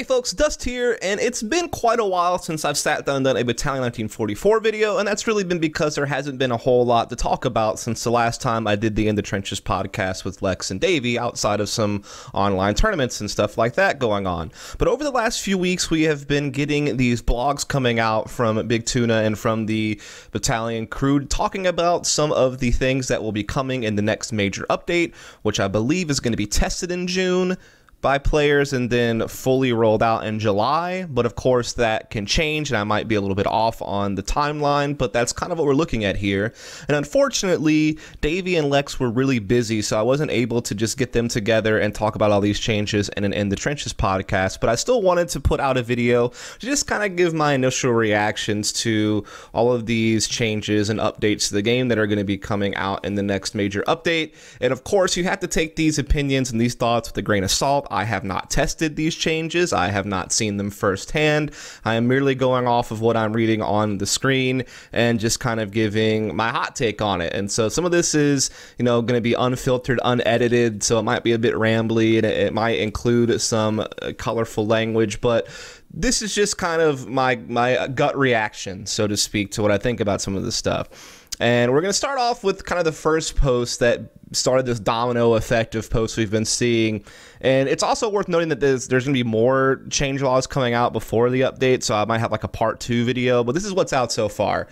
Hey folks, Dust here, and it's been quite a while since I've sat down and done a Battalion 1944 video, and that's really been because there hasn't been a whole lot to talk about since the last time I did the In the Trenches podcast with Lex and Davey, outside of some online tournaments and stuff like that going on. But over the last few weeks, we have been getting these blogs coming out from Big Tuna and from the Battalion crew talking about some of the things that will be coming in the next major update, which I believe is going to be tested in June by players and then fully rolled out in July. But of course that can change and I might be a little bit off on the timeline, but that's kind of what we're looking at here. And unfortunately, Davey and Lex were really busy, so I wasn't able to just get them together and talk about all these changes in an In the Trenches podcast, but I still wanted to put out a video to just kind of give my initial reactions to all of these changes and updates to the game that are going to be coming out in the next major update. And of course, you have to take these opinions and these thoughts with a grain of salt. I have not tested these changes. I have not seen them firsthand. I am merely going off of what I'm reading on the screen and just kind of giving my hot take on it. And so some of this is, going to be unfiltered, unedited, so it might be a bit rambly and it might include some colorful language, but this is just kind of my gut reaction, so to speak, to what I think about some of this stuff. And we're going to start off with kind of the first post that started this domino effect of posts we've been seeing. And it's also worth noting that there's going to be more change laws coming out before the update, so I might have like a part 2 video, but this is what's out so far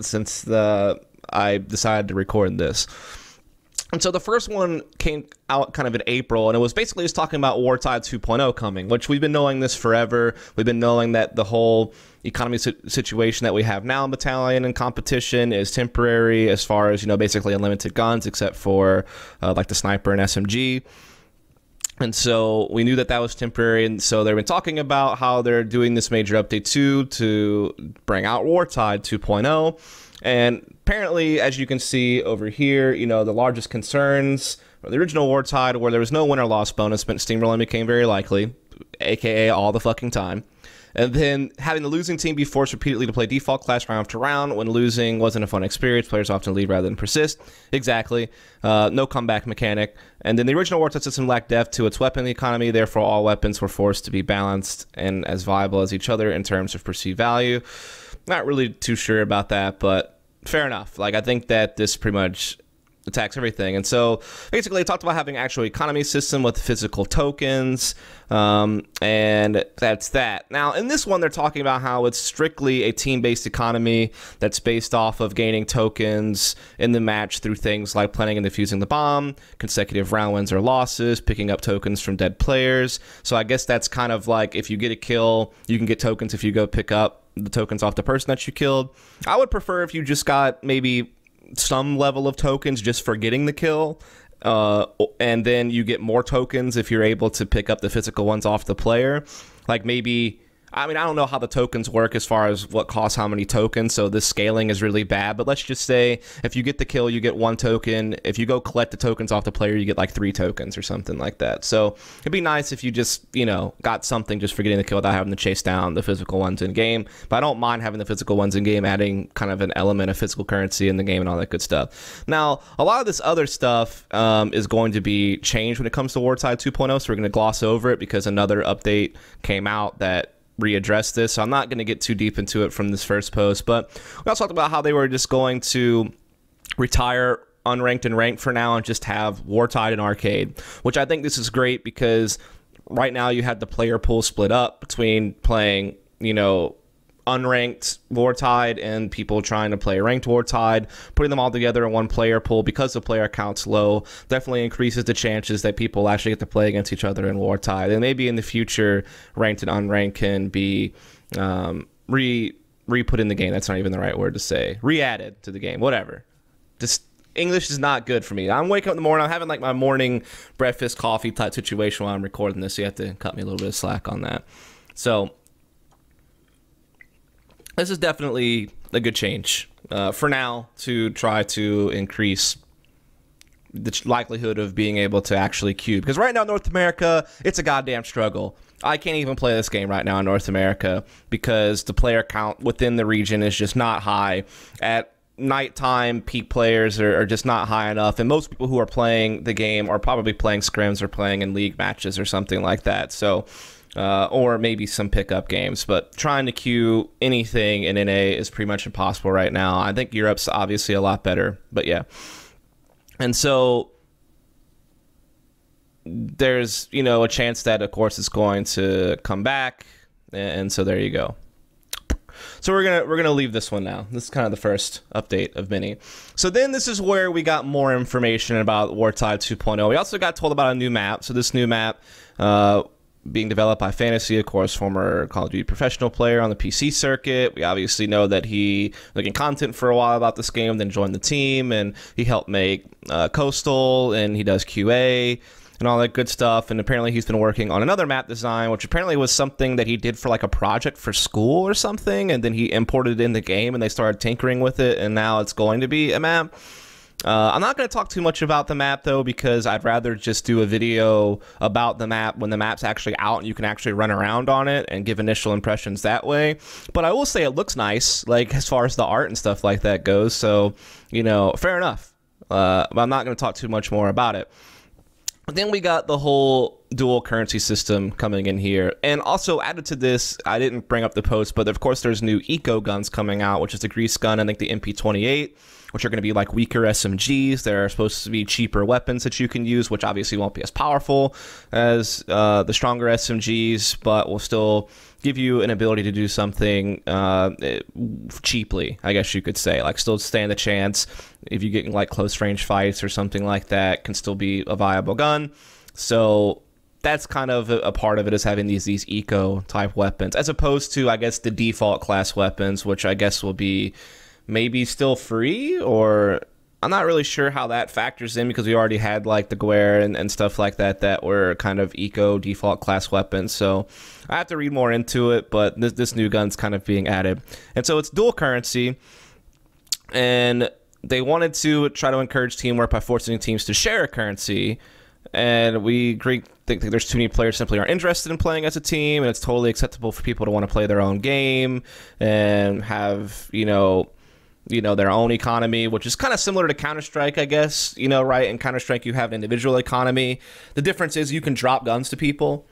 since I decided to record this. And so the first one came out kind of in April, and it was basically just talking about Wartide 2.0 coming, which we've been knowing this forever. We've been knowing that the whole economy situation that we have now in Battalion and competition is temporary as far as, basically unlimited guns, except for like the sniper and SMG. And so we knew that that was temporary, and so they've been talking about how they're doing this major update 2 to bring out Wartide 2.0. And apparently, as you can see over here, the largest concerns, the original Wartide, where there was no win or loss bonus, meant steamrolling became very likely, aka all the fucking time. And then having the losing team be forced repeatedly to play default class round after round when losing wasn't a fun experience. Players often leave rather than persist. Exactly. No comeback mechanic. And then the original Wartide system lacked depth to its weapon economy. Therefore, all weapons were forced to be balanced and as viable as each other in terms of perceived value. Not really too sure about that, but fair enough. Like, I think that this pretty much attacks everything. And so basically it talked about having actual economy system with physical tokens, and that's that. Now in this one they're talking about how it's strictly a team-based economy that's based off of gaining tokens in the match through things like planting and defusing the bomb, consecutive round wins or losses, picking up tokens from dead players. So I guess that's kind of like, if you get a kill, you can get tokens if you go pick up the tokens off the person that you killed. I would prefer if you just got maybe some level of tokens just for getting the kill, and then you get more tokens if you're able to pick up the physical ones off the player. Like maybe, I mean, I don't know how the tokens work as far as what costs how many tokens, so this scaling is really bad, but let's just say if you get the kill, you get 1 token. If you go collect the tokens off the player, you get like 3 tokens or something like that. So it'd be nice if you just, got something just for getting the kill without having to chase down the physical ones in game. But I don't mind having the physical ones in game, adding kind of an element of physical currency in the game and all that good stuff. Now, a lot of this other stuff is going to be changed when it comes to Wartide 2.0, so we're going to gloss over it because another update came out that readdress this, so I'm not going to get too deep into it from this first post. But we also talked about how they were just going to retire unranked and ranked for now and just have Wartide and Arcade, which I think this is great because right now you have the player pool split up between playing, unranked Wartide and people trying to play ranked Wartide. Putting them all together in one player pool because the player count's low definitely increases the chances that people actually get to play against each other in Wartide. And maybe in the future, ranked and unranked can be re-put in the game. That's not even the right word to say. Re-added to the game, whatever. Just English is not good for me. I'm waking up in the morning, I'm having like my morning breakfast coffee type situation while I'm recording this, so you have to cut me a little bit of slack on that. So this is definitely a good change for now to try to increase the likelihood of being able to actually queue. Because right now in North America, it's a goddamn struggle. I can't even play this game right now in North America because the player count within the region is just not high. At nighttime, peak players are just not high enough, and most people who are playing the game are probably playing scrims or playing in league matches or something like that. So or maybe some pickup games. But trying to queue anything in NA is pretty much impossible right now. I think Europe's obviously a lot better, but yeah. And so there's, you know, a chance that, of course, it's going to come back. And so there you go. So we're gonna leave this one now. This is kind of the first update of many. So then this is where we got more information about Wartide 2.0. We also got told about a new map. So this new map being developed by Fantasy, of course, former Call of Duty professional player on the PC circuit. We obviously know that he was making content for a while about this game, then joined the team, and he helped make Coastal, and he does QA and all that good stuff. And apparently he's been working on another map design, which apparently was something that he did for like a project for school or something, and then he imported it in the game and they started tinkering with it, and now it's going to be a map. I'm not going to talk too much about the map though, because I'd rather just do a video about the map when the map's actually out and you can actually run around on it and give initial impressions that way. But I will say it looks nice, like as far as the art and stuff like that goes, so, you know, fair enough. But I'm not going to talk too much more about it. But then we got the whole dual currency system coming in here. And also added to this, I didn't bring up the post, but of course there's new eco guns coming out, which is the grease gun, I think the MP28, which are going to be like weaker SMGs. They're supposed to be cheaper weapons that you can use, which obviously won't be as powerful as the stronger SMGs, but will still give you an ability to do something cheaply, I guess you could say. Like, still stand a chance if you get in like close range fights or something like that, can still be a viable gun. So that's kind of a part of it, is having these eco type weapons, as opposed to, I guess, the default class weapons, which I guess will be maybe still free, or I'm not really sure how that factors in, because we already had like the Guerre and stuff like that that were kind of eco default class weapons. So I have to read more into it, but this new gun's kind of being added. And so it's dual currency, and they wanted to try to encourage teamwork by forcing teams to share a currency. And we think there's too many players simply aren't interested in playing as a team, and it's totally acceptable for people to want to play their own game and have, you know, their own economy, which is kind of similar to Counter-Strike, I guess, you know, right? In Counter-Strike, you have an individual economy. The difference is you can drop guns to people.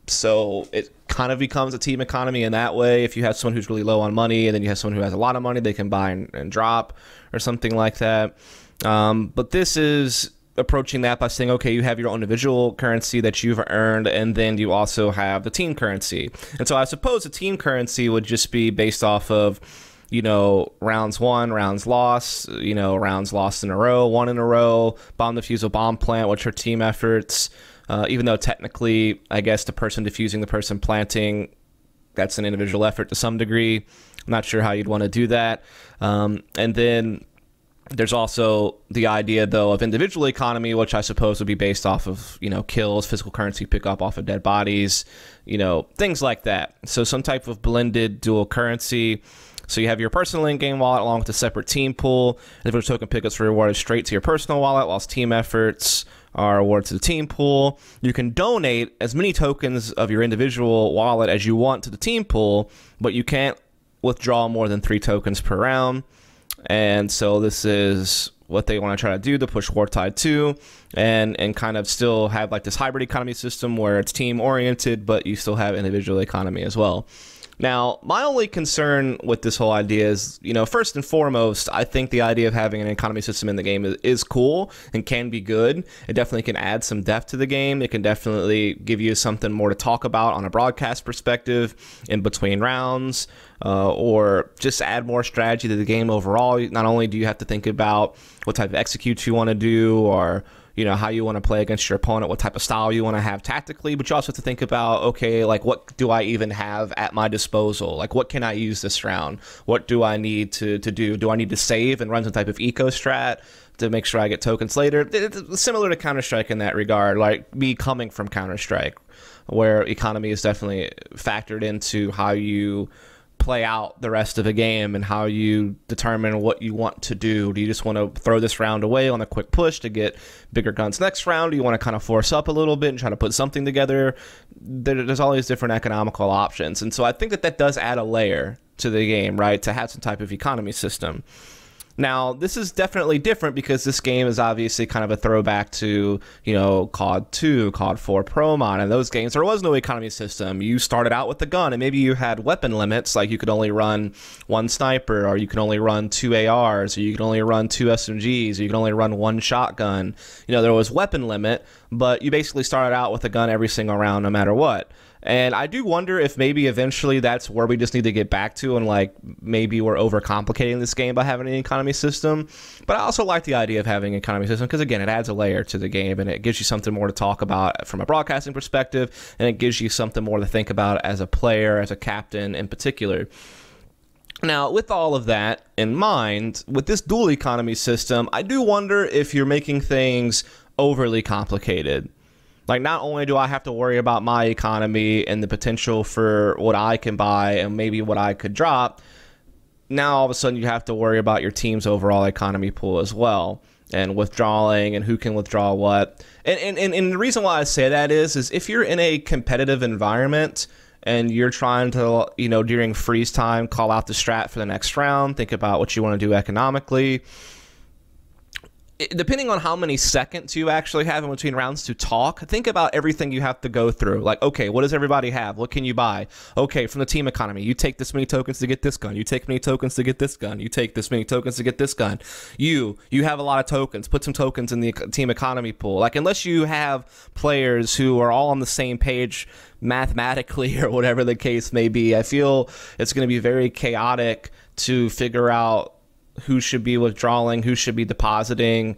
So it kind of becomes a team economy in that way. If you have someone who's really low on money and then you have someone who has a lot of money, they can buy and drop or something like that. But this is approaching that by saying, okay, you have your own individual currency that you've earned, and then you also have the team currency. And so I suppose the team currency would just be based off of, you know, rounds won, rounds lost, you know, rounds lost in a row, one in a row, bomb defuse a bomb plant, which are team efforts. Even though technically, I guess the person defusing, the person planting, that's an individual effort to some degree. I'm not sure how you'd want to do that. And then there's also the idea, though, of individual economy, which I suppose would be based off of, you know, kills, physical currency pickup off of dead bodies, you know, things like that. So some type of blended dual currency. So you have your personal in-game wallet along with a separate team pool. Individual token pickups are rewarded straight to your personal wallet, whilst team efforts are awarded to the team pool. You can donate as many tokens of your individual wallet as you want to the team pool, but you can't withdraw more than 3 tokens per round. And so this is what they want to try to do to push Wartide 2 and kind of still have like this hybrid economy system where it's team oriented, but you still have individual economy as well. Now, my only concern with this whole idea is, you know, first and foremost, I think the idea of having an economy system in the game is cool and can be good. It definitely can add some depth to the game. It can definitely give you something more to talk about on a broadcast perspective in between rounds, or just add more strategy to the game overall. Not only do you have to think about what type of executes you want to do, or, you know, how you want to play against your opponent, what type of style you want to have tactically, but you also have to think about, okay, like, what do I even have at my disposal? Like, what can I use this round? What do I need to do? Do I need to save and run some type of eco strat to make sure I get tokens later? It's similar to Counter-Strike in that regard, like me coming from Counter-Strike, where economy is definitely factored into how you play out the rest of the game and how you determine what you want to do. Do you just want to throw this round away on a quick push to get bigger guns next round? Do you want to kind of force up a little bit and try to put something together? There's all these different economical options. And so I think that does add a layer to the game, right, to have some type of economy system. Now, this is definitely different because this game is obviously kind of a throwback to, you know, COD 2, COD 4 Pro Mod, and those games, there was no economy system. You started out with the gun, and maybe you had weapon limits, like you could only run 1 sniper, or you could only run 2 ARs, or you could only run 2 SMGs, or you could only run 1 shotgun. You know, there was weapon limit, but you basically started out with a gun every single round, no matter what. And I do wonder if maybe eventually that's where we just need to get back to, and like maybe we're overcomplicating this game by having an economy system. But I also like the idea of having an economy system because, again, it adds a layer to the game and it gives you something more to talk about from a broadcasting perspective, and it gives you something more to think about as a player, as a captain in particular. Now, with all of that in mind, with this dual economy system, I do wonder if you're making things overly complicated. Like, not only do I have to worry about my economy and the potential for what I can buy and maybe what I could drop, now all of a sudden you have to worry about your team's overall economy pool as well, and withdrawing and who can withdraw what. And the reason why I say that is if you're in a competitive environment and you're trying to, you know, during freeze time, call out the strat for the next round, think about what you want to do economically, depending on how many seconds you actually have in between rounds to talk, think about everything you have to go through. Like, okay, what does everybody have? What can you buy? Okay, from the team economy, you take this many tokens to get this gun. You take many tokens to get this gun. You take this many tokens to get this gun. You have a lot of tokens. Put some tokens in the team economy pool. Like, unless you have players who are all on the same page mathematically or whatever the case may be, I feel it's going to be very chaotic to figure out who should be withdrawing, who should be depositing,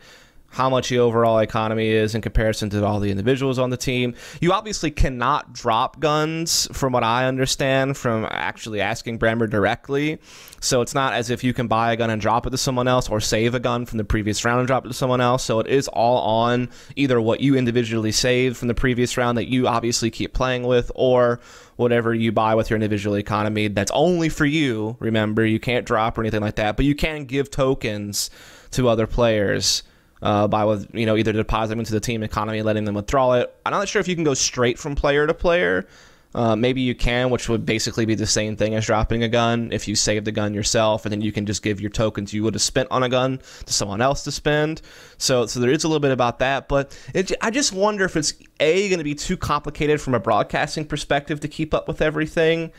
how much the overall economy is in comparison to all the individuals on the team. You obviously cannot drop guns, from what I understand, from actually asking Bremer directly. So it's not as if you can buy a gun and drop it to someone else, or save a gun from the previous round and drop it to someone else. So it is all on either what you individually saved from the previous round that you obviously keep playing with, or whatever you buy with your individual economy that's only for you. Remember, you can't drop or anything like that, but you can give tokens to other players by, you know, either depositing them into the team economy and letting them withdraw it. I'm not sure if you can go straight from player to player. Maybe you can, which would basically be the same thing as dropping a gun if you save the gun yourself, and then you can just give your tokens you would have spent on a gun to someone else to spend. So there is a little bit about that, but I just wonder if it's going to be too complicated from a broadcasting perspective to keep up with everything.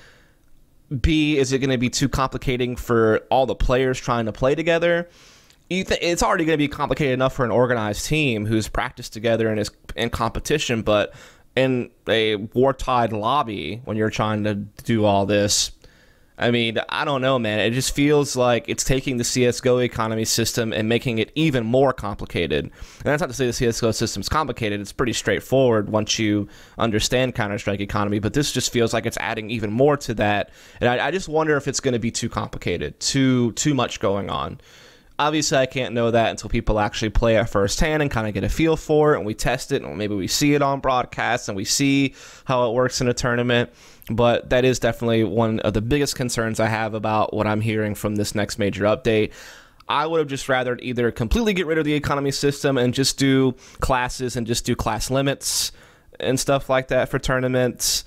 B, is it going to be too complicating for all the players trying to play together? It's already going to be complicated enough for an organized team who's practiced together and is in competition, but in a Wartide lobby, when you're trying to do all this, I mean, I don't know, man. It just feels like it's taking the CSGO economy system and making it even more complicated. And that's not to say the CSGO system's complicated. It's pretty straightforward once you understand Counter-Strike economy, but this just feels like it's adding even more to that. And I just wonder if it's going to be too complicated, too much going on. Obviously, I can't know that until people actually play it firsthand and kind of get a feel for it, and we test it, and maybe we see it on broadcast, and we see how it works in a tournament. But that is definitely one of the biggest concerns I have about what I'm hearing from this next major update. I would have just rather either completely get rid of the economy system and just do classes and just do class limits and stuff like that for tournaments,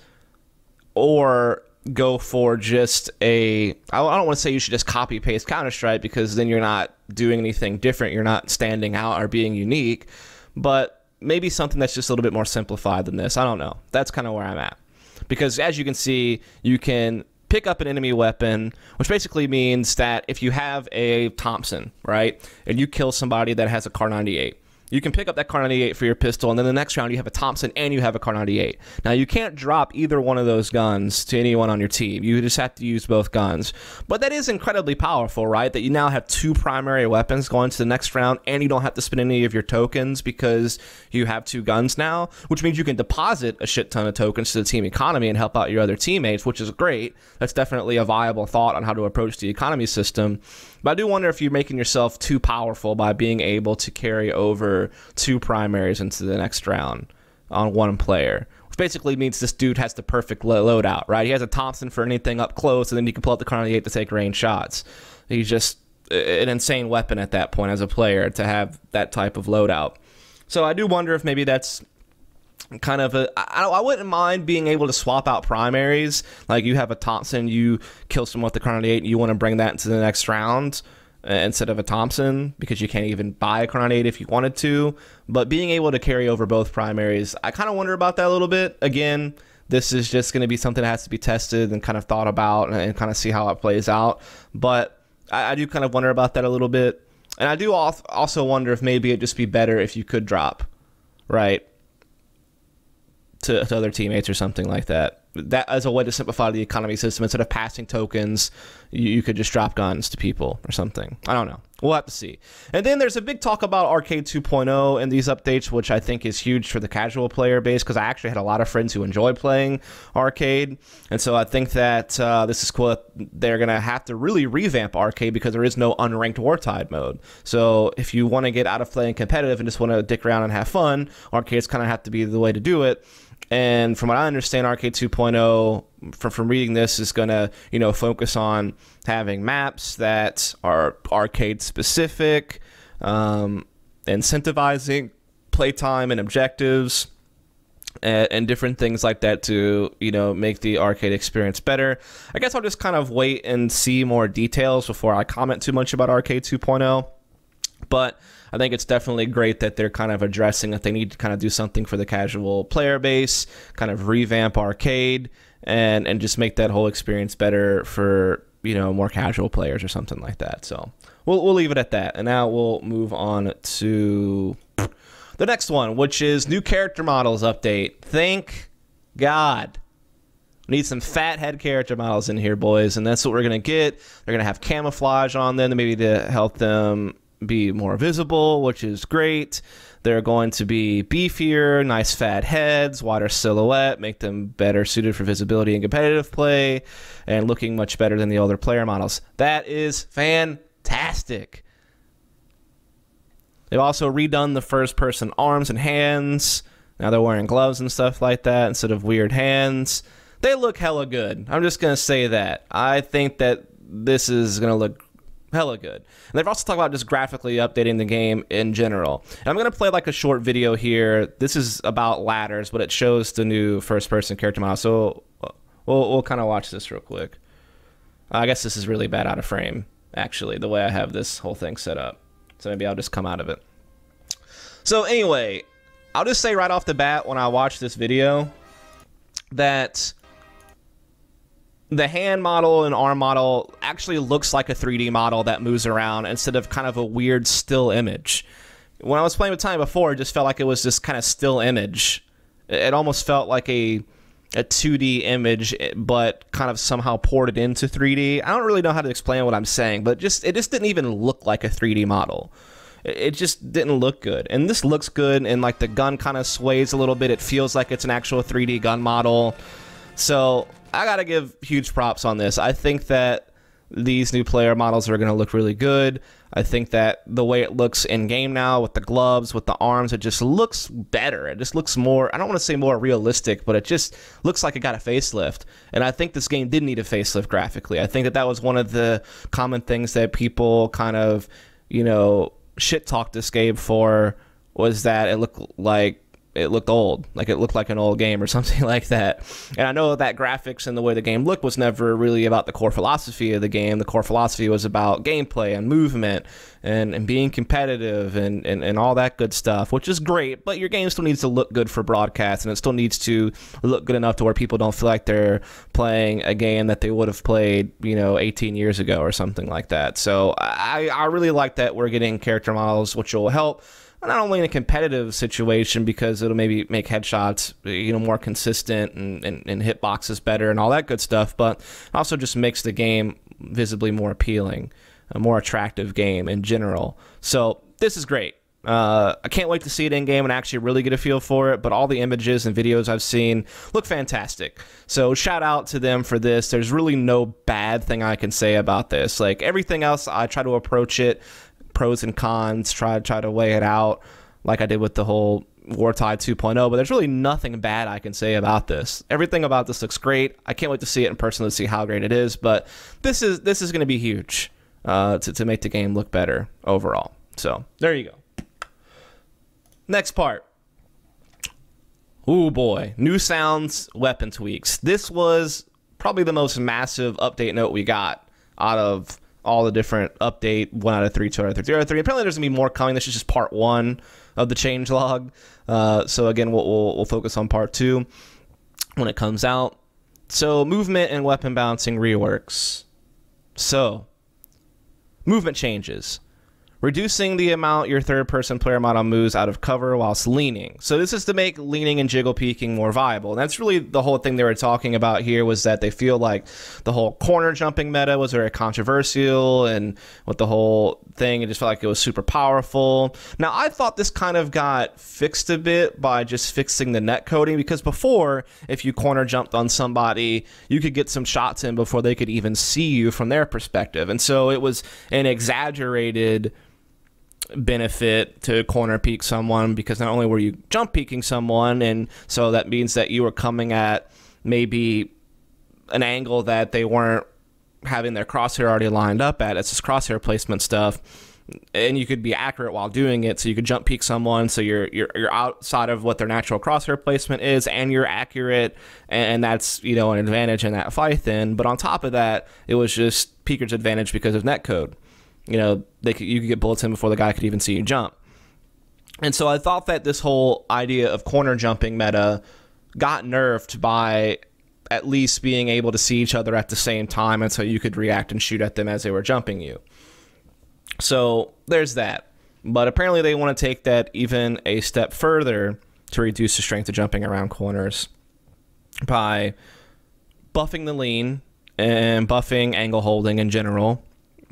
or go for just I don't want to say you should just copy paste Counter-Strike, because then you're not doing anything different, you're not standing out or being unique, but maybe something that's just a little bit more simplified than this. I don't know. That's kind of where I'm at, because as you can see, you can pick up an enemy weapon, which basically means that if you have a Thompson, right, and you kill somebody that has a Kar 98, you can pick up that Kar 98 for your pistol, and then the next round you have a Thompson and you have a Kar 98. Now, you can't drop either one of those guns to anyone on your team. You just have to use both guns. But that is incredibly powerful, right? That you now have 2 primary weapons going to the next round, and you don't have to spend any of your tokens because you have 2 guns now, which means you can deposit a shit ton of tokens to the team economy and help out your other teammates, which is great. That's definitely a viable thought on how to approach the economy system. But I do wonder if you're making yourself too powerful by being able to carry over 2 primaries into the next round on 1 player, which basically means this dude has the perfect loadout, right? He has a Thompson for anything up close, and then he can pull out the Kar 98 to take range shots. He's just an insane weapon at that point as a player to have that type of loadout. So I do wonder if maybe that's kind of I wouldn't mind being able to swap out primaries. Like, you have a Thompson, you kill someone with the Kar 98, and you want to bring that into the next round. instead of a Thompson, because you can't even buy a Chronon 8 if you wanted to. But being able to carry over both primaries, I kind of wonder about that a little bit. Again, this is just going to be something that has to be tested and kind of thought about and kind of see how it plays out. But I do kind of wonder about that a little bit. And I do also wonder if maybe it'd just be better if you could drop, right, to other teammates or something like that. That as a way to simplify the economy system. Instead of passing tokens, you could just drop guns to people or something. I don't know. We'll have to see. And then there's a big talk about Arcade 2.0 and these updates, which I think is huge for the casual player base, because I actually had a lot of friends who enjoy playing Arcade. And so I think that this is cool. They're going to have to really revamp Arcade because there is no unranked Wartide mode. So if you want to get out of playing competitive and just want to dick around and have fun, Arcade's kind of have to be the way to do it. And from what I understand, Arcade 2.0, from reading this, is going to, focus on having maps that are arcade specific, incentivizing playtime and objectives, and different things like that to, make the arcade experience better. I guess I'll just kind of wait and see more details before I comment too much about Arcade 2.0. But I think it's definitely great that they're kind of addressing that they need to kind of do something for the casual player base, kind of revamp Arcade, and just make that whole experience better for, more casual players or something like that. So we'll leave it at that. And now we'll move on to the next one, which is new character models update. Thank God. We need some fat head character models in here, boys, and that's what we're going to get. They're going to have camouflage on them, maybe to help them be more visible, which is great. They're going to be beefier, nice fat heads, wider silhouette, make them better suited for visibility and competitive play, and looking much better than the older player models. That is fantastic. They've also redone the first-person arms and hands. Now they're wearing gloves and stuff like that instead of weird hands. They look hella good. I'm just going to say that. I think that this is going to look hella good. And they've also talked about just graphically updating the game in general. And I'm going to play like a short video here. This is about ladders, but it shows the new first-person character model. So we'll kind of watch this real quick. I guess this is really bad out of frame, actually, the way I have this whole thing set up. So maybe I'll just come out of it. So anyway, I'll just say right off the bat when I watch this video that the hand model and arm model actually looks like a 3D model that moves around instead of kind of a weird still image. When I was playing with Time before, it just felt like it was this kind of still image. It almost felt like a 2D image, but kind of somehow ported into 3D. I don't really know how to explain what I'm saying, but it just didn't even look like a 3D model. It just didn't look good. And this looks good, and like the gun kind of sways a little bit. It feels like it's an actual 3D gun model. So I gotta give huge props on this. I think that these new player models are gonna look really good. I think that the way it looks in game now with the gloves, with the arms, it just looks better. It just looks more, I don't want to say more realistic, but it just looks like it got a facelift. And I think this game did need a facelift graphically. I think that was one of the common things that people kind of, shit talked this game for, was that it looked old, like it looked like an old game or something like that. And I know that graphics and the way the game looked was never really about the core philosophy of the game. The core philosophy was about gameplay and movement and being competitive and all that good stuff, which is great, but your game still needs to look good for broadcast, and it still needs to look good enough to where people don't feel like they're playing a game that they would have played, 18 years ago or something like that. So I really like that we're getting character models, which will help not only in a competitive situation because it'll maybe make headshots, more consistent and hit boxes better and all that good stuff, but also just makes the game visibly more appealing, a more attractive game in general. So this is great. I can't wait to see it in game and actually really get a feel for it, but all the images and videos I've seen look fantastic. So shout out to them for this. There's really no bad thing I can say about this. Like everything else, I try to approach it pros and cons, try to weigh it out like I did with the whole Wartide 2.0, but there's really nothing bad I can say about this. Everything about this looks great. I can't wait to see it in person to see how great it is, but this is going to be huge to make the game look better overall. So there you go. Next part. Ooh boy, new sounds, weapon tweaks. This was probably the most massive update note we got out of all the different update 1 out of 3, 2 out of 3, 0 out of 3. Apparently there's going to be more coming. This is just part 1 of the changelog. So again, we'll focus on part 2 when it comes out. So movement and weapon balancing reworks. So movement changes. Reducing the amount your third-person player model moves out of cover whilst leaning. So this is to make leaning and jiggle peeking more viable. And that's really the whole thing they were talking about here, was that they feel like the whole corner jumping meta was very controversial, and with the whole thing, it just felt like it was super powerful. Now, I thought this kind of got fixed a bit by just fixing the net coding, because before, if you corner jumped on somebody, you could get some shots in before they could even see you from their perspective. And so it was an exaggerated benefit to corner peek someone, because not only were you jump peeking someone, and so that means that you were coming at maybe an angle that they weren't having their crosshair already lined up at. It's just crosshair placement stuff, and you could be accurate while doing it. So you could jump peek someone, so you're outside of what their natural crosshair placement is, and you're accurate, and that's, you know, an advantage in that fight then. But on top of that, it was just peeker's advantage because of netcode. You know, you could get bullets in before the guy could even see you jump. And so I thought that this whole idea of corner jumping meta got nerfed by at least being able to see each other at the same time, and so you could react and shoot at them as they were jumping you. So there's that. But apparently they want to take that even a step further to reduce the strength of jumping around corners by buffing the lean and buffing angle holding in general.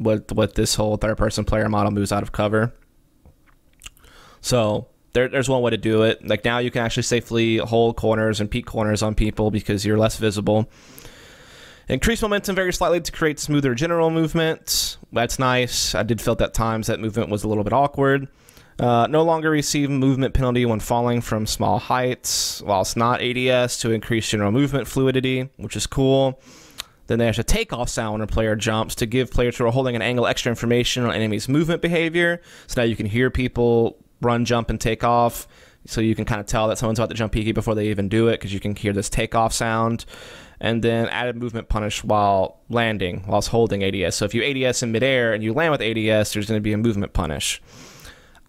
What this whole third-person player model moves out of cover. So there's one way to do it. Like, now you can actually safely hold corners and peek corners on people because you're less visible. Increase momentum very slightly to create smoother general movement. That's nice. I did feel at times that movement was a little bit awkward. No longer receive movement penalty when falling from small heights, whilst not ADS, to increase general movement fluidity, which is cool. Then there's a takeoff sound when a player jumps to give players who are holding an angle extra information on enemies' movement behavior. So now you can hear people run, jump, and take off. So you can kind of tell that someone's about to jump peeky before they even do it, because you can hear this takeoff sound. And then added movement punish while landing, whilst holding ADS. So if you ADS in midair and you land with ADS, there's going to be a movement punish.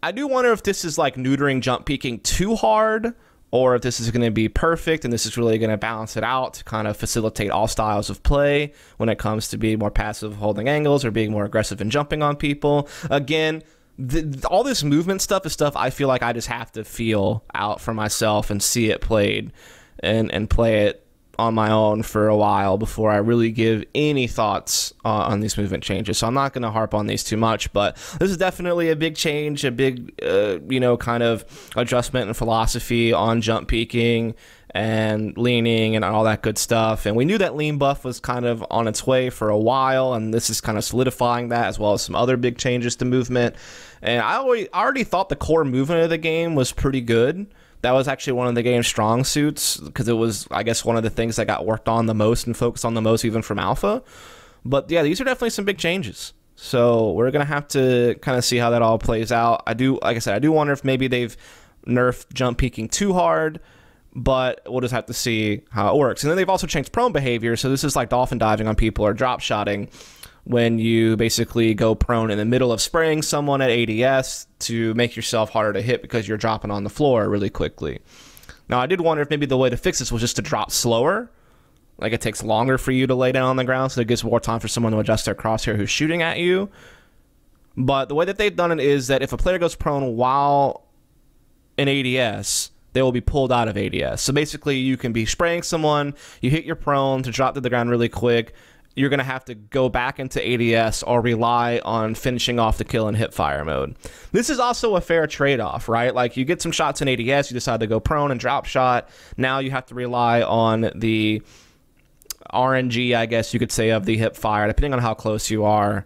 I do wonder if this is like neutering jump peeking too hard, or if this is going to be perfect and this is really going to balance it out to kind of facilitate all styles of play when it comes to being more passive holding angles or being more aggressive and jumping on people. Again, all this movement stuff is stuff I feel like I just have to feel out for myself and see it played and play it on my own for a while before I really give any thoughts on these movement changes. So I'm not going to harp on these too much, but this is definitely a big change, a big, you know, kind of adjustment in philosophy on jump peeking and leaning and all that good stuff. And we knew that lean buff was kind of on its way for a while, and this is kind of solidifying that, as well as some other big changes to movement. And I already thought the core movement of the game was pretty good. That was actually one of the game's strong suits, because it was, I guess, one of the things that got worked on the most and focused on the most, even from alpha. But yeah, these are definitely some big changes. So we're going to have to kind of see how that all plays out. Like I said, I do wonder if maybe they've nerfed jump peeking too hard, but we'll just have to see how it works. And then they've also changed prone behavior. So this is like dolphin diving on people or drop shotting, when you basically go prone in the middle of spraying someone at ADS to make yourself harder to hit because you're dropping on the floor really quickly. Now, I did wonder if maybe the way to fix this was just to drop slower. Like, it takes longer for you to lay down on the ground, so it gives more time for someone to adjust their crosshair who's shooting at you. But the way that they've done it is that if a player goes prone while in ADS, they will be pulled out of ADS. So basically, you can be spraying someone, you hit your prone to drop to the ground really quick, you're going to have to go back into ADS or rely on finishing off the kill in hip fire mode. This is also a fair trade-off, right? Like, you get some shots in ADS, you decide to go prone and drop shot. Now you have to rely on the RNG, I guess you could say, of the hip fire. Depending on how close you are,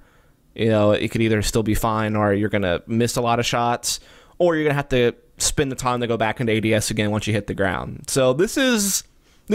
you know, it could either still be fine, or you're going to miss a lot of shots, or you're going to have to spend the time to go back into ADS again once you hit the ground. So this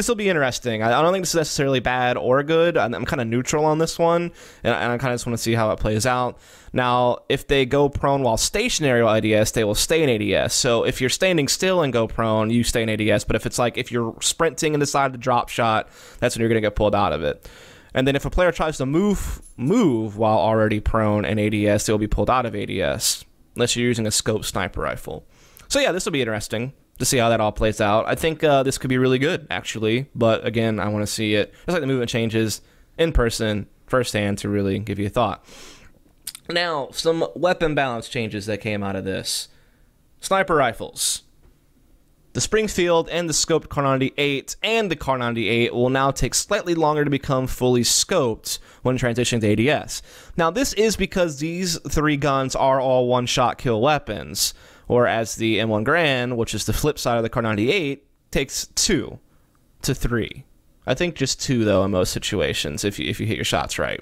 will be interesting. I don't think this is necessarily bad or good. I'm kind of neutral on this one, and I kind of just want to see how it plays out. Now, if they go prone while stationary while ADS, they will stay in ADS. So if you're standing still and go prone, you stay in ADS. But if it's like if you're sprinting and decide to drop shot, that's when you're going to get pulled out of it. And then if a player tries to move while already prone in ADS, they'll be pulled out of ADS, unless you're using a scope sniper rifle. So yeah, this will be interesting to see how that all plays out. I think this could be really good, actually. But again, I want to see it, just like the movement changes, in person, firsthand, to really give you a thought. Now, some weapon balance changes that came out of this. Sniper rifles. The Springfield and the scoped Kar 98 and the Kar 98 will now take slightly longer to become fully scoped when transitioning to ADS. Now, this is because these 3 guns are all one-shot kill weapons, whereas the M1 Garand, which is the flip side of the Kar 98, takes 2 to 3. I think just 2, though, in most situations, if you hit your shots right.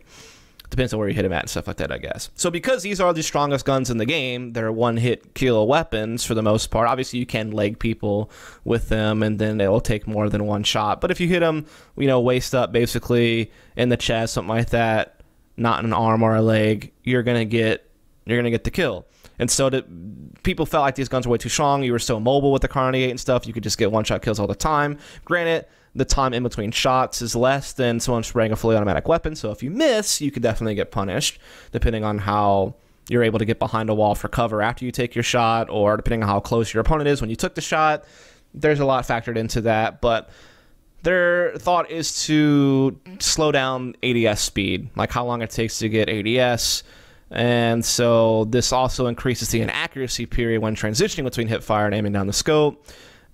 Depends on where you hit them at and stuff like that, I guess. So because these are the strongest guns in the game, they're one-hit kill weapons for the most part. Obviously, you can leg people with them, and then it will take more than 1 shot. But if you hit them, you know, waist up, basically, in the chest, something like that, not in an arm or a leg, you're gonna get the kill. And so people felt like these guns were way too strong. You were so mobile with the Kar 98 and stuff. You could just get one-shot kills all the time. Granted, the time in between shots is less than someone spraying a fully automatic weapon. So if you miss, you could definitely get punished, depending on how you're able to get behind a wall for cover after you take your shot, or depending on how close your opponent is when you took the shot. There's a lot factored into that. But their thought is to slow down ADS speed, like how long it takes to get ADS. And so this also increases the inaccuracy period when transitioning between hipfire and aiming down the scope.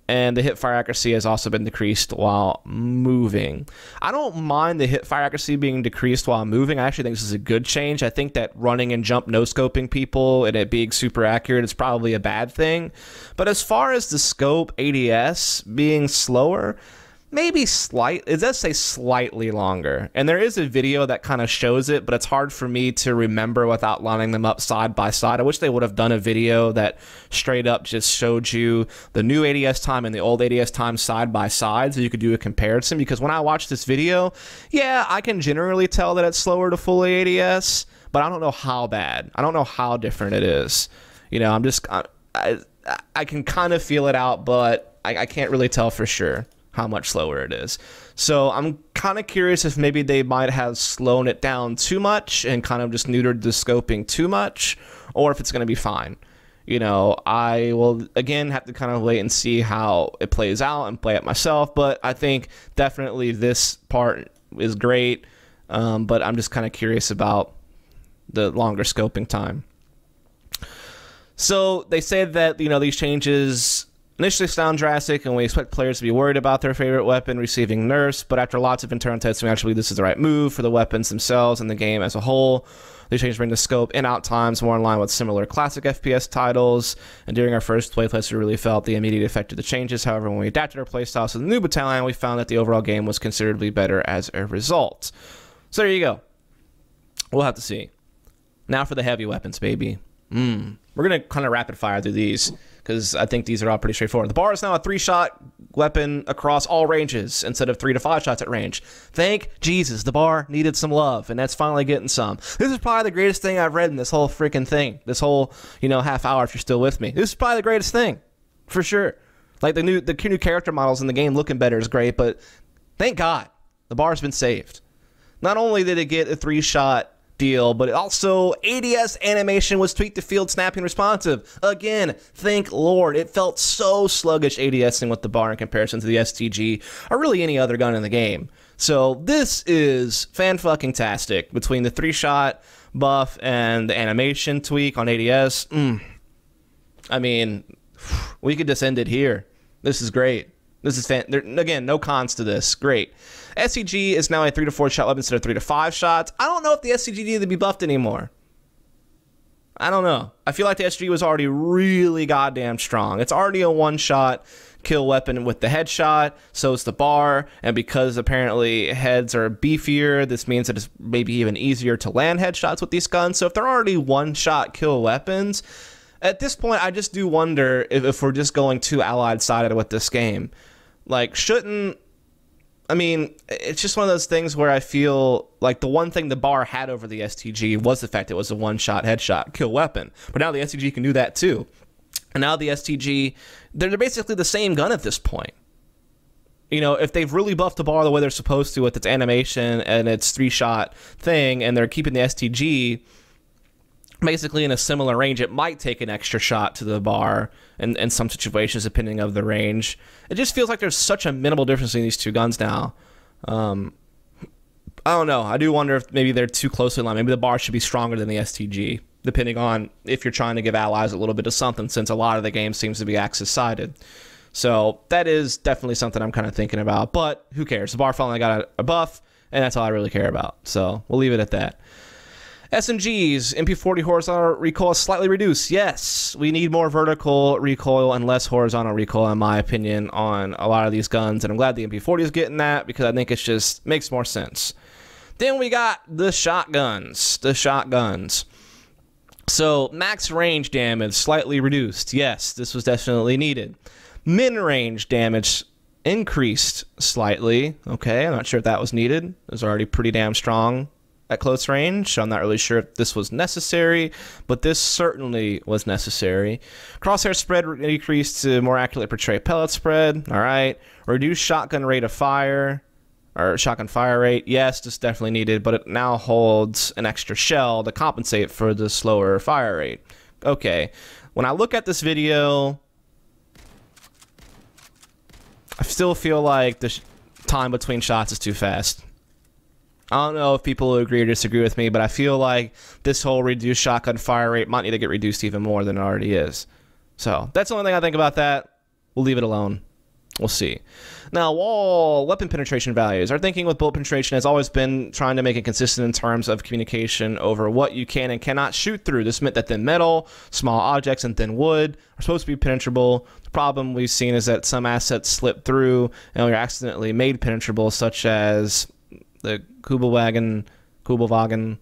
And the hipfire accuracy has also been decreased while moving. I don't mind the hipfire accuracy being decreased while moving. I actually think this is a good change. I think that running and jump no-scoping people and it being super accurate is probably a bad thing. But as far as the scope ADS being slower, maybe it does say slightly longer. And there is a video that kind of shows it, but it's hard for me to remember without lining them up side by side. I wish they would have done a video that straight up just showed you the new ADS time and the old ADS time side by side so you could do a comparison. Because when I watch this video, yeah, I can generally tell that it's slower to fully ADS, but I don't know how bad. I don't know how different it is. You know, I can kind of feel it out, but I can't really tell for sure how much slower it is. So I'm kind of curious if maybe they might have slowed it down too much and kind of just neutered the scoping too much, or if it's going to be fine. You know, I will, again, have to kind of wait and see how it plays out and play it myself, but I think definitely this part is great, but I'm just kind of curious about the longer scoping time. So they said that, you know, these changes initially sound drastic, and we expect players to be worried about their favorite weapon receiving nerfs, but after lots of internal testing, we actually believe this is the right move for the weapons themselves and the game as a whole. These changes bring the scope and out times more in line with similar classic FPS titles, and during our first playtest, we really felt the immediate effect of the changes. However, when we adapted our playstyles to the new Battalion, we found that the overall game was considerably better as a result. So there you go. We'll have to see. Now for the heavy weapons, baby. We're going to kind of rapid fire through these, because I think these are all pretty straightforward. The bar is now a 3-shot weapon across all ranges instead of 3 to 5 shots at range. Thank Jesus, the bar needed some love, and that's finally getting some. This is probably the greatest thing I've read in this whole freaking thing. This whole, you know, half hour if you're still with me. This is probably the greatest thing, for sure. Like, the new character models in the game looking better is great, but thank God the bar's been saved. Not only did it get a 3-shot deal, but also ADS animation was tweaked to field snapping responsive. Again, thank Lord. It felt so sluggish ADSing with the bar in comparison to the STG or really any other gun in the game. So this is fan-fucking-tastic. Between the 3-shot buff and the animation tweak on ADS, I mean, we could just end it here. This is great. This is again, no cons to this. Great. SCG is now a 3 to 4 shot weapon instead of 3 to 5 shots. I don't know if the SCG needed to be buffed anymore. I don't know. I feel like the SCG was already really goddamn strong. It's already a 1-shot kill weapon with the headshot, so is the bar, and because apparently heads are beefier, this means that it's maybe even easier to land headshots with these guns. So if they're already 1-shot kill weapons, at this point I just do wonder if we're just going too allied-sided with this game. Like, I mean, it's just one of those things where I feel like the one thing the bar had over the STG was the fact it was a 1-shot headshot kill weapon. But now the STG can do that too. And now the STG, they're basically the same gun at this point. You know, if they've really buffed the bar the way they're supposed to with its animation and its 3-shot thing, and they're keeping the STG basically in a similar range, it might take an extra shot to the bar in some situations, depending of the range. It just feels like there's such a minimal difference in these two guns now. I don't know. I do wonder if maybe they're too closely aligned. Maybe the bar should be stronger than the STG, depending on if you're trying to give allies a little bit of something, since a lot of the game seems to be Axis-sided. So that is definitely something I'm kind of thinking about, but who cares? The bar finally got a buff, and that's all I really care about. So we'll leave it at that. SMGs, MP40 horizontal recoil is slightly reduced. Yes, we need more vertical recoil and less horizontal recoil, in my opinion, on a lot of these guns, and I'm glad the MP40 is getting that, because I think it just makes more sense. Then we got the shotguns. So max range damage slightly reduced. Yes, this was definitely needed. Min-range damage increased slightly. Okay, I'm not sure if that was needed. It was already pretty damn strong at close range, so I'm not really sure if this was necessary, but this certainly was necessary. Crosshair spread decreased to more accurately portray pellet spread. All right. Reduced shotgun rate of fire, or shotgun fire rate. Yes, this definitely needed, but it now holds an extra shell to compensate for the slower fire rate. Okay. When I look at this video, I still feel like the time between shots is too fast. I don't know if people agree or disagree with me, but I feel like this whole reduced shotgun fire rate might need to get reduced even more than it already is. So that's the only thing I think about that. We'll leave it alone. We'll see. Now, wall weapon penetration values. Our thinking with bullet penetration has always been trying to make it consistent in terms of communication over what you can and cannot shoot through. This meant that thin metal, small objects, and thin wood are supposed to be penetrable. The problem we've seen is that some assets slip through and are accidentally made penetrable, such as the Kubelwagen.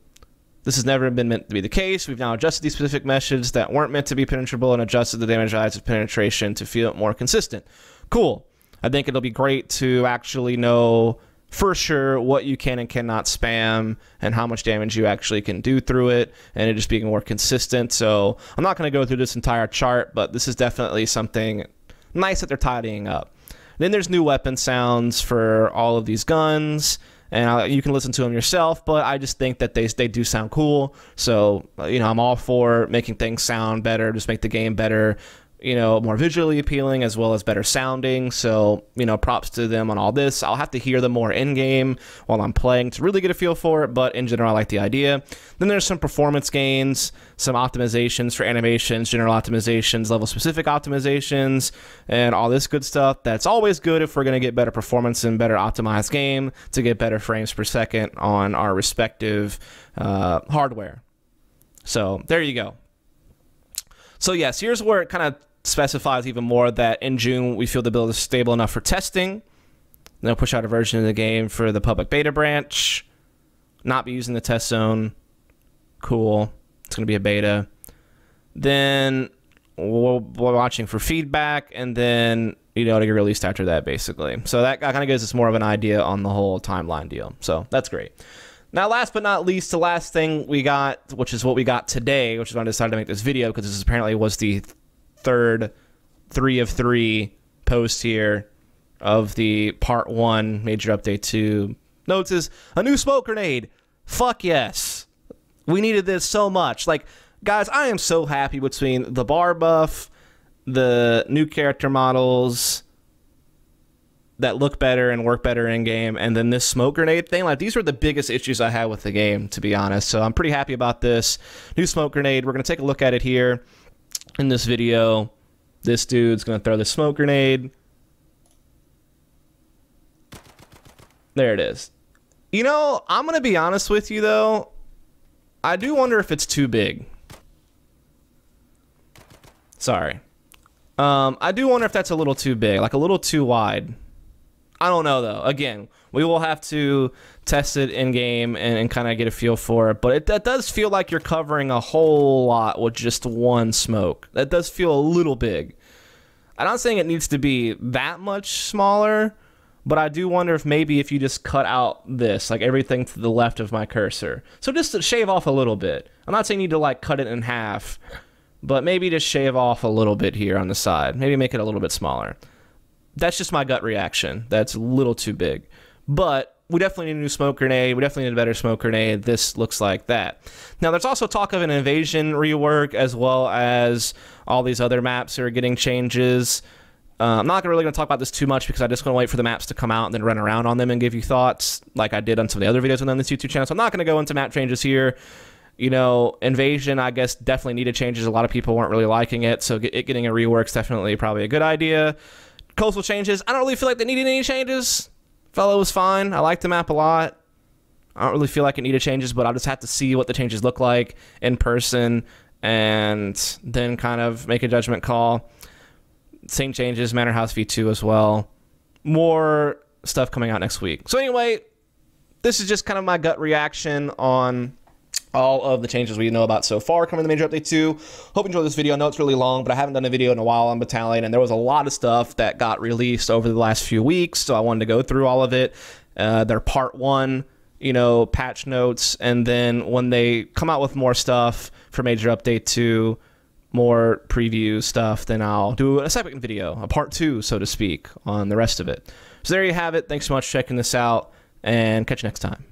This has never been meant to be the case. We've now adjusted these specific meshes that weren't meant to be penetrable and adjusted the damage values of penetration to feel more consistent. Cool. I think it'll be great to actually know for sure what you can and cannot spam and how much damage you actually can do through it, and it just being more consistent. So I'm not going to go through this entire chart, but this is definitely something nice that they're tidying up. Then there's new weapon sounds for all of these guns, and you can listen to them yourself, but I just think that they do sound cool. So, you know, I'm all for making things sound better, just make the game better, you know, more visually appealing as well as better sounding. So, you know, props to them on all this. I'll have to hear them more in-game while I'm playing to really get a feel for it, but in general, I like the idea. Then there's some performance gains, some optimizations for animations, general optimizations, level-specific optimizations, and all this good stuff. That's always good if we're going to get better performance and better optimized game to get better frames per second on our respective hardware. So there you go. So yes, here's where it kind of specifies even more that in June we feel the build is stable enough for testing. They'll push out a version of the game for the public beta branch. Not be using the test zone. Cool. It's going to be a beta. Then we're watching for feedback, and then, you know, to get released after that, basically. So that kind of gives us more of an idea on the whole timeline deal. So that's great. Now, last but not least, the last thing we got, which is what we got today, which is when I decided to make this video, because this apparently was the third 3 of 3 post here of the part 1 major update 2. Notes is a new smoke grenade. Fuck yes. We needed this so much. Like, guys, I am so happy between the bar buff, the new character models that look better and work better in game, and then this smoke grenade thing. Like, these were the biggest issues I had with the game, to be honest. So I'm pretty happy about this new smoke grenade. We're going to take a look at it here in this video. This dude's going to throw the smoke grenade. There it is. You know, I'm going to be honest with you, though. I do wonder if it's too big. Sorry. I do wonder if that's a little too big, like a little too wide. I don't know, though. Again, we will have to test it in-game and kind of get a feel for it. But that does feel like you're covering a whole lot with just one smoke. That does feel a little big. I'm not saying it needs to be that much smaller, but I do wonder if maybe if you just cut out this, like everything to the left of my cursor. So just to shave off a little bit. I'm not saying you need to like cut it in half, but maybe just shave off a little bit here on the side. Maybe make it a little bit smaller. that's just my gut reaction. That's a little too big. But we definitely need a new smoke grenade. We definitely need a better smoke grenade. This looks like that. Now, there's also talk of an invasion rework, as well as all these other maps that are getting changes. I'm not really going to talk about this too much because I just want to wait for the maps to come out and then run around on them and give you thoughts like I did on some of the other videos on this YouTube channel. So I'm not going to go into map changes here. You know, Invasion, I guess, definitely needed changes. A lot of people weren't really liking it, so it getting a rework is definitely probably a good idea. Coastal changes, I don't really feel like they needed any changes. Fellow was fine. I like the map a lot. I don't really feel like it needed changes, but I'll just have to see what the changes look like in person and then kind of make a judgment call. Same changes, Manor House V2 as well. More stuff coming out next week. So anyway, this is just kind of my gut reaction on all of the changes we know about so far coming in the Major Update 2. Hope you enjoyed this video. I know it's really long, but I haven't done a video in a while on Battalion, and there was a lot of stuff that got released over the last few weeks, so I wanted to go through all of it. They're part 1, you know, patch notes, and then when they come out with more stuff for Major Update 2, more preview stuff, then I'll do a separate video, a part 2, so to speak, on the rest of it. So there you have it. Thanks so much for checking this out, and catch you next time.